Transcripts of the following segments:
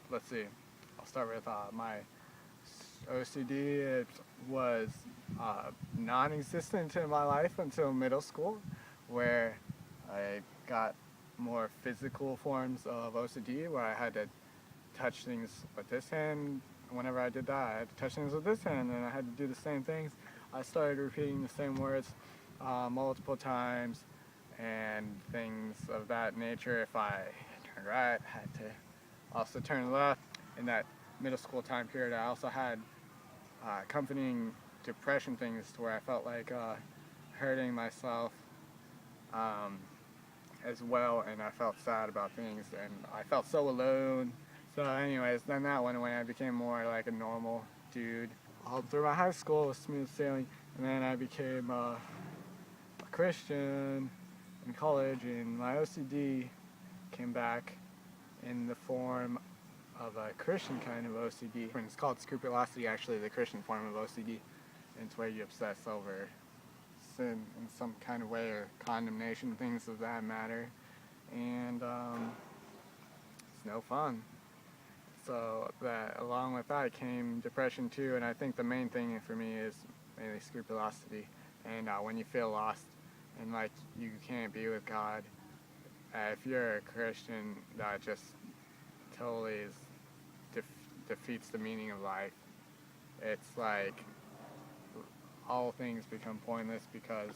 let's see. I'll start with my OCD. It was non-existent in my life until middle school, where I got more physical forms of OCD, where I had to touch things with this hand. Whenever I did that, I had to touch things with this hand, and I had to do the same things. I started repeating the same words multiple times, and things of that nature. If I turned right, I had to also turn left. In that middle school time period, I also had accompanying depression things to where I felt like hurting myself as well, and I felt sad about things, and I felt so alone. So anyways, then that went away. I became more like a normal dude. All through my high school, it was smooth sailing, and then I became a Christian in college, and my OCD came back in the form of a Christian kind of OCD. And it's called Scrupulosity, actually, the Christian form of OCD. And it's where you obsess over sin in some kind of way, or condemnation, things of that matter. And it's no fun. So that, along with that came depression too, and I think the main thing for me is mainly scrupulosity. And when you feel lost and like you can't be with God, if you're a Christian, that just totally is defeats the meaning of life. It's like all things become pointless because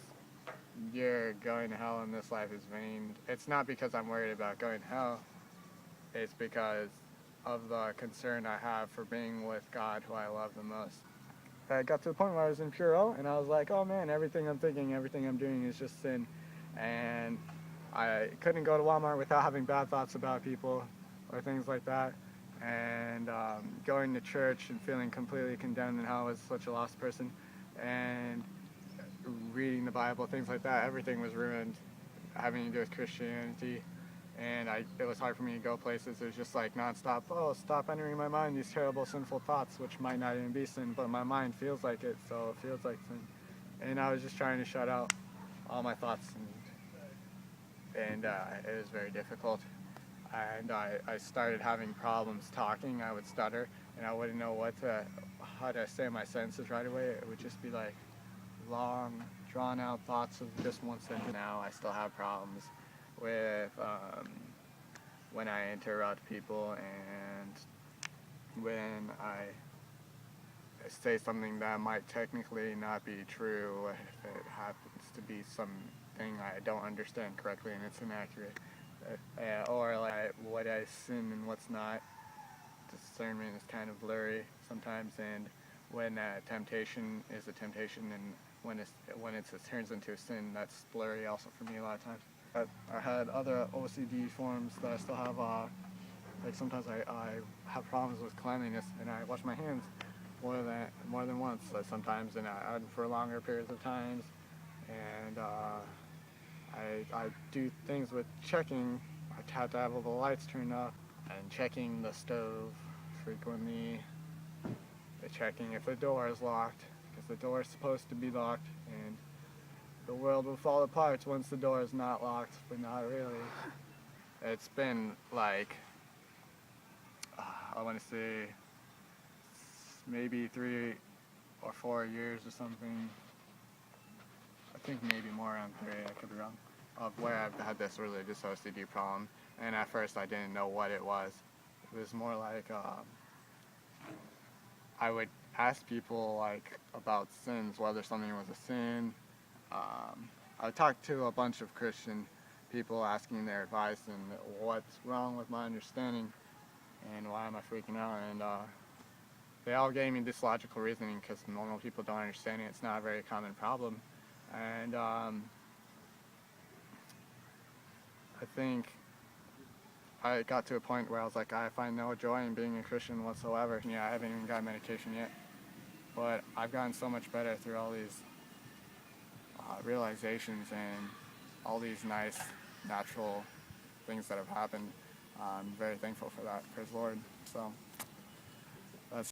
you're going to hell and this life is vain. It's not because I'm worried about going to hell. It's because of the concern I have for being with God, who I love the most. I got to the point where I was in Puro, and I was like, oh man, everything I'm thinking, everything I'm doing is just sin. And I couldn't go to Walmart without having bad thoughts about people or things like that. And going to church and feeling completely condemned and how I was such a lost person. And reading the Bible, things like that, everything was ruined having to do with Christianity. And it was hard for me to go places. It was just like nonstop, oh, stop entering my mind these terrible sinful thoughts, which might not even be sin, but my mind feels like it, so it feels like sin. And I was just trying to shut out all my thoughts, and it was very difficult. And I started having problems talking. I would stutter, and I wouldn't know how to say my sentences right away. It would just be like long, drawn-out thoughts of just one sentence. Now I still have problems with when I interrupt people, and when I say something that might technically not be true, if it happens to be something I don't understand correctly and it's inaccurate. Or like what I sin and what's not. Discernment is kind of blurry sometimes, and when temptation is a temptation, and when it turns into a sin, that's blurry also for me a lot of times. I had other OCD forms that I still have. Like sometimes I have problems with cleanliness, and I wash my hands more than once. Like sometimes, and for longer periods of times, and I do things with checking. I have to have all the lights turned off, and checking the stove frequently. Checking if the door is locked, because the door is supposed to be locked, and the world will fall apart once the door is not locked, but not really. It's been like, I want to say, maybe 3 or 4 years or something. I think maybe more around 3, I could be wrong, of where I've had this religious OCD problem. And at first I didn't know what it was. It was more like, I would ask people like about sins, whether something was a sin. I would talk to a bunch of Christian people asking their advice and what's wrong with my understanding and why am I freaking out. And they all gave me this logical reasoning because normal people don't understand it. It's not a very common problem. And I think I got to a point where I was like, I find no joy in being a Christian whatsoever. Yeah, I haven't even got medication yet, but I've gotten so much better through all these realizations and all these nice, natural things that have happened. I'm very thankful for that. Praise the Lord. So.